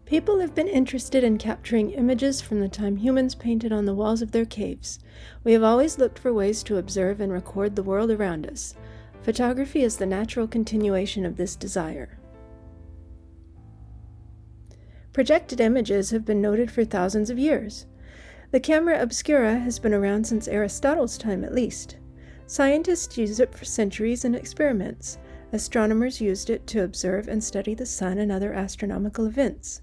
People have been interested in capturing images from the time humans painted on the walls of their caves. We have always looked for ways to observe and record the world around us. Photography is the natural continuation of this desire. Projected images have been noted for thousands of years. The camera obscura has been around since Aristotle's time at least. Scientists used it for centuries in experiments. Astronomers used it to observe and study the sun and other astronomical events.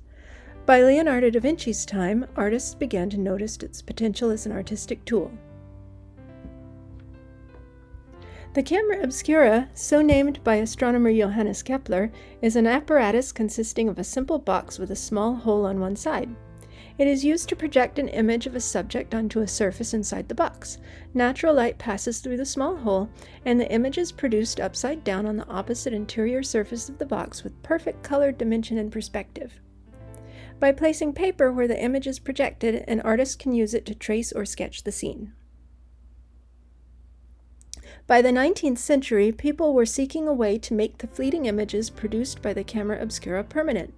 By Leonardo da Vinci's time, artists began to notice its potential as an artistic tool. The camera obscura, so named by astronomer Johannes Kepler, is an apparatus consisting of a simple box with a small hole on one side. It is used to project an image of a subject onto a surface inside the box. Natural light passes through the small hole, and the image is produced upside down on the opposite interior surface of the box with perfect color, dimension, and perspective. By placing paper where the image is projected, an artist can use it to trace or sketch the scene. By the 19th century, people were seeking a way to make the fleeting images produced by the camera obscura permanent.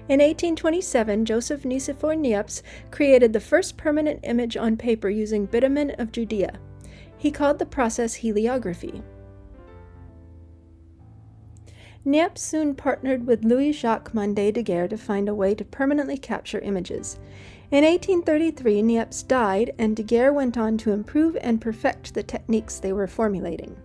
In 1827, Joseph Nicephore Niepce created the first permanent image on paper using bitumen of Judea. He called the process heliography. Niepce soon partnered with Louis-Jacques Mandé Daguerre to find a way to permanently capture images. In 1833, Niepce died, and Daguerre went on to improve and perfect the techniques they were formulating.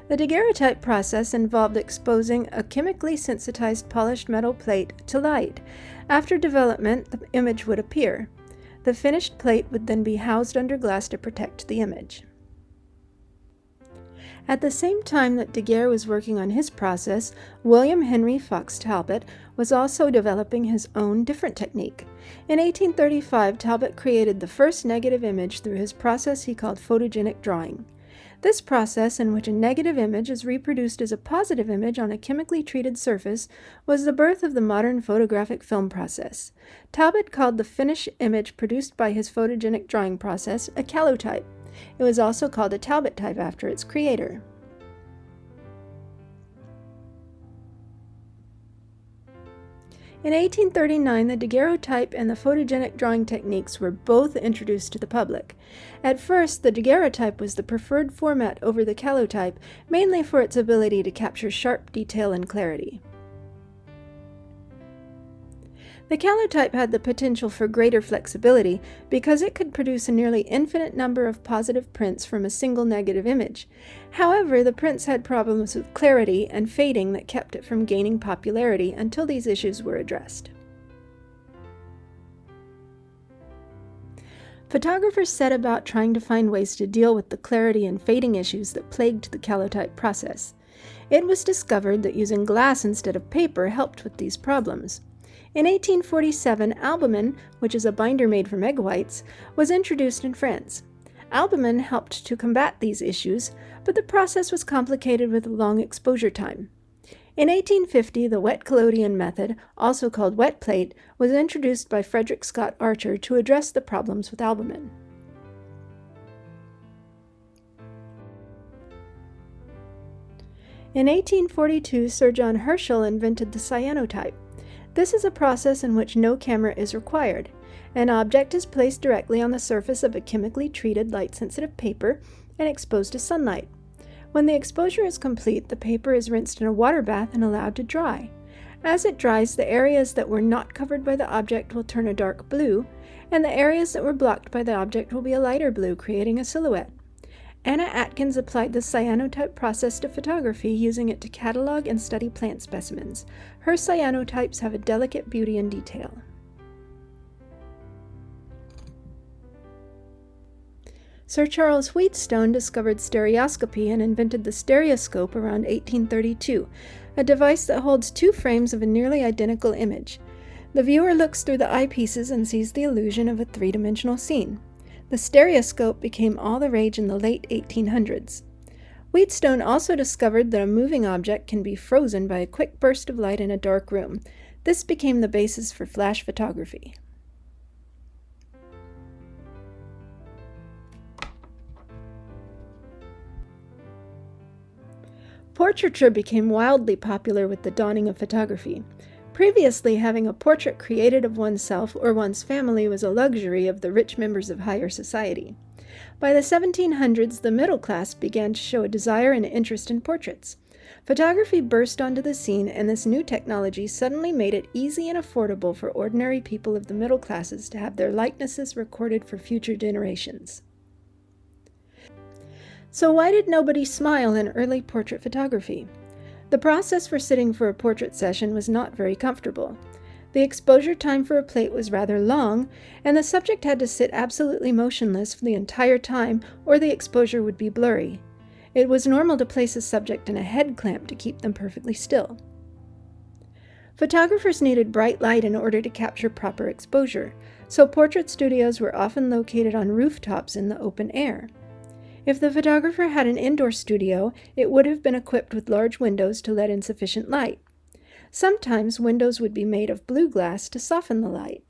The daguerreotype process involved exposing a chemically sensitized polished metal plate to light. After development, the image would appear. The finished plate would then be housed under glass to protect the image. At the same time that Daguerre was working on his process, William Henry Fox Talbot was also developing his own different technique. In 1835, Talbot created the first negative image through his process he called photogenic drawing. This process, in which a negative image is reproduced as a positive image on a chemically treated surface, was the birth of the modern photographic film process. Talbot called the finished image produced by his photogenic drawing process a calotype. It was also called a Talbot type after its creator. In 1839, the daguerreotype and the photogenic drawing techniques were both introduced to the public. At first, the daguerreotype was the preferred format over the calotype, mainly for its ability to capture sharp detail and clarity. The calotype had the potential for greater flexibility because it could produce a nearly infinite number of positive prints from a single negative image. However, the prints had problems with clarity and fading that kept it from gaining popularity until these issues were addressed. Photographers set about trying to find ways to deal with the clarity and fading issues that plagued the calotype process. It was discovered that using glass instead of paper helped with these problems. In 1847, albumen, which is a binder made from egg whites, was introduced in France. Albumen helped to combat these issues, but the process was complicated with a long exposure time. In 1850, the wet collodion method, also called wet plate, was introduced by Frederick Scott Archer to address the problems with albumen. In 1842, Sir John Herschel invented the cyanotype. This is a process in which no camera is required. An object is placed directly on the surface of a chemically treated light-sensitive paper and exposed to sunlight. When the exposure is complete, the paper is rinsed in a water bath and allowed to dry. As it dries, the areas that were not covered by the object will turn a dark blue, and the areas that were blocked by the object will be a lighter blue, creating a silhouette. Anna Atkins applied the cyanotype process to photography, using it to catalog and study plant specimens. Her cyanotypes have a delicate beauty and detail. Sir Charles Wheatstone discovered stereoscopy and invented the stereoscope around 1832, a device that holds two frames of a nearly identical image. The viewer looks through the eyepieces and sees the illusion of a three-dimensional scene. The stereoscope became all the rage in the late 1800s. Wheatstone also discovered that a moving object can be frozen by a quick burst of light in a dark room. This became the basis for flash photography. Portraiture became wildly popular with the dawning of photography. Previously, having a portrait created of oneself or one's family was a luxury of the rich members of higher society. By the 1700s, the middle class began to show a desire and interest in portraits. Photography burst onto the scene, and this new technology suddenly made it easy and affordable for ordinary people of the middle classes to have their likenesses recorded for future generations. So why did nobody smile in early portrait photography? The process for sitting for a portrait session was not very comfortable. The exposure time for a plate was rather long, and the subject had to sit absolutely motionless for the entire time, or the exposure would be blurry. It was normal to place a subject in a head clamp to keep them perfectly still. Photographers needed bright light in order to capture proper exposure, so portrait studios were often located on rooftops in the open air. If the photographer had an indoor studio, it would have been equipped with large windows to let in sufficient light. Sometimes windows would be made of blue glass to soften the light.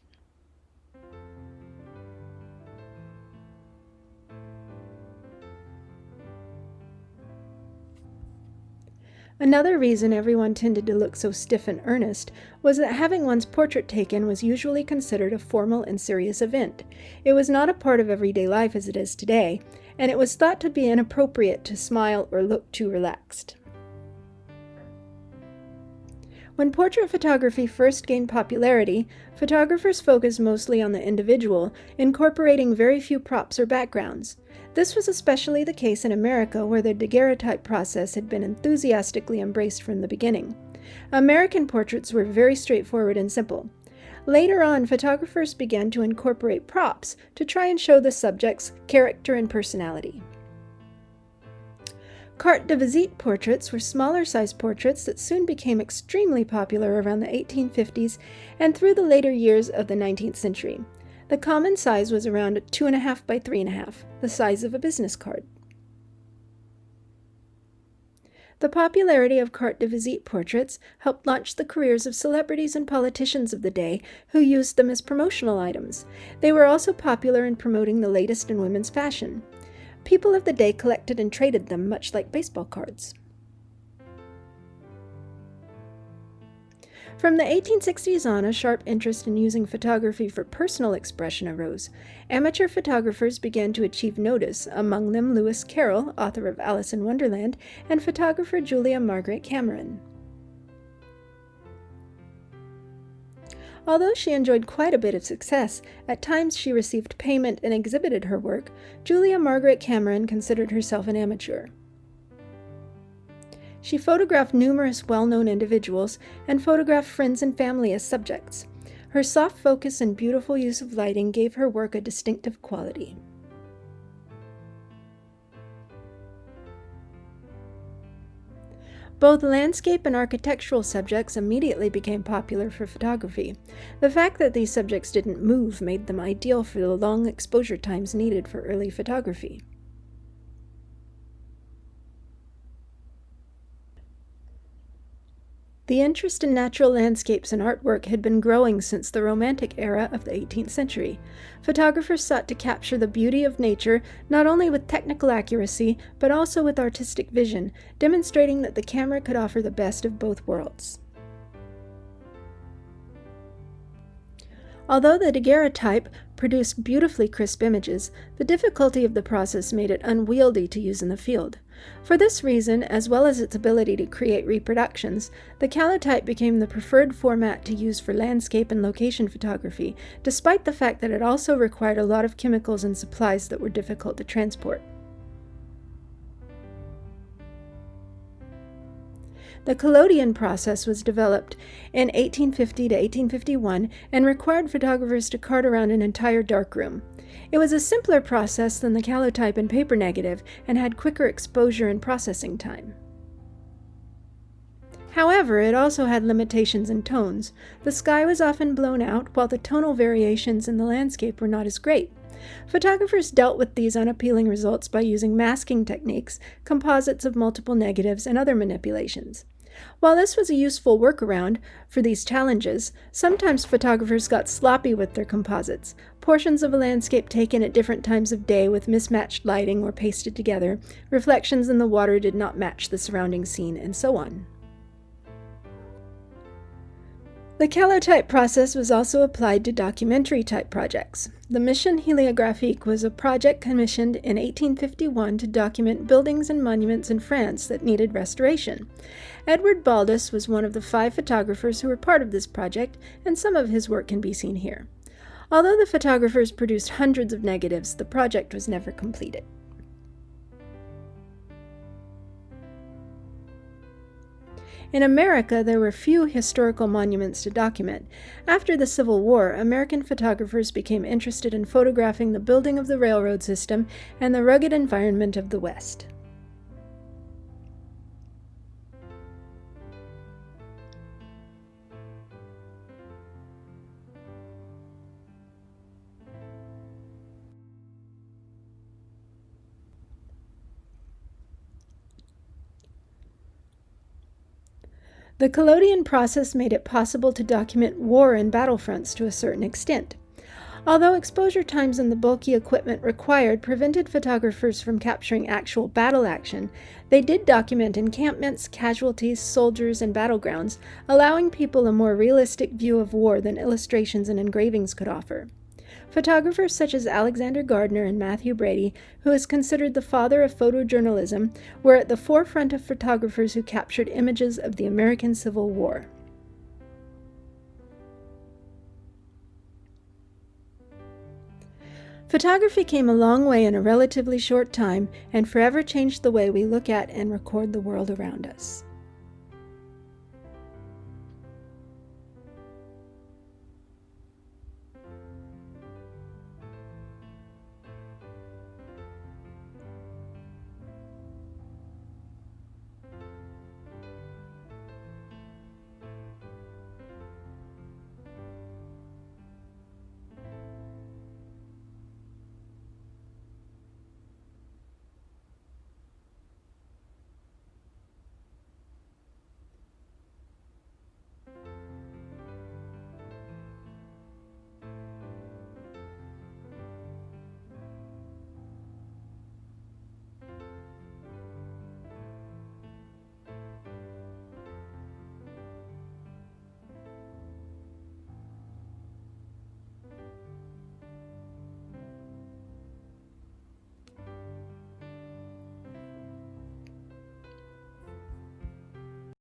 Another reason everyone tended to look so stiff and earnest was that having one's portrait taken was usually considered a formal and serious event. It was not a part of everyday life as it is today, and it was thought to be inappropriate to smile or look too relaxed. When portrait photography first gained popularity, photographers focused mostly on the individual, incorporating very few props or backgrounds. This was especially the case in America, where the daguerreotype process had been enthusiastically embraced from the beginning. American portraits were very straightforward and simple. Later on, photographers began to incorporate props to try and show the subject's character and personality. Carte de visite portraits were smaller-sized portraits that soon became extremely popular around the 1850s and through the later years of the 19th century. The common size was around 2.5 by 3.5, the size of a business card. The popularity of carte de visite portraits helped launch the careers of celebrities and politicians of the day who used them as promotional items. They were also popular in promoting the latest in women's fashion. People of the day collected and traded them, much like baseball cards. From the 1860s on, a sharp interest in using photography for personal expression arose. Amateur photographers began to achieve notice, among them Lewis Carroll, author of Alice in Wonderland, and photographer Julia Margaret Cameron. Although she enjoyed quite a bit of success, at times she received payment and exhibited her work, Julia Margaret Cameron considered herself an amateur. She photographed numerous well-known individuals and photographed friends and family as subjects. Her soft focus and beautiful use of lighting gave her work a distinctive quality. Both landscape and architectural subjects immediately became popular for photography. The fact that these subjects didn't move made them ideal for the long exposure times needed for early photography. The interest in natural landscapes and artwork had been growing since the Romantic era of the 18th century. Photographers sought to capture the beauty of nature not only with technical accuracy, but also with artistic vision, demonstrating that the camera could offer the best of both worlds. Although the daguerreotype produced beautifully crisp images, the difficulty of the process made it unwieldy to use in the field. For this reason, as well as its ability to create reproductions, the calotype became the preferred format to use for landscape and location photography, despite the fact that it also required a lot of chemicals and supplies that were difficult to transport. The collodion process was developed in 1850 to 1851 and required photographers to cart around an entire darkroom. It was a simpler process than the calotype and paper negative and had quicker exposure and processing time. However, it also had limitations in tones. The sky was often blown out, while the tonal variations in the landscape were not as great. Photographers dealt with these unappealing results by using masking techniques, composites of multiple negatives, and other manipulations. While this was a useful workaround for these challenges, sometimes photographers got sloppy with their composites. Portions of a landscape taken at different times of day with mismatched lighting were pasted together, reflections in the water did not match the surrounding scene, and so on. The calotype process was also applied to documentary-type projects. The Mission Héliographique was a project commissioned in 1851 to document buildings and monuments in France that needed restoration. Edward Baldus was one of the 5 photographers who were part of this project, and some of his work can be seen here. Although the photographers produced hundreds of negatives, the project was never completed. In America, there were few historical monuments to document. After the Civil War, American photographers became interested in photographing the building of the railroad system and the rugged environment of the West. The collodion process made it possible to document war and battlefronts to a certain extent. Although exposure times and the bulky equipment required prevented photographers from capturing actual battle action, they did document encampments, casualties, soldiers, and battlegrounds, allowing people a more realistic view of war than illustrations and engravings could offer. Photographers such as Alexander Gardner and Matthew Brady, who is considered the father of photojournalism, were at the forefront of photographers who captured images of the American Civil War. Photography came a long way in a relatively short time and forever changed the way we look at and record the world around us.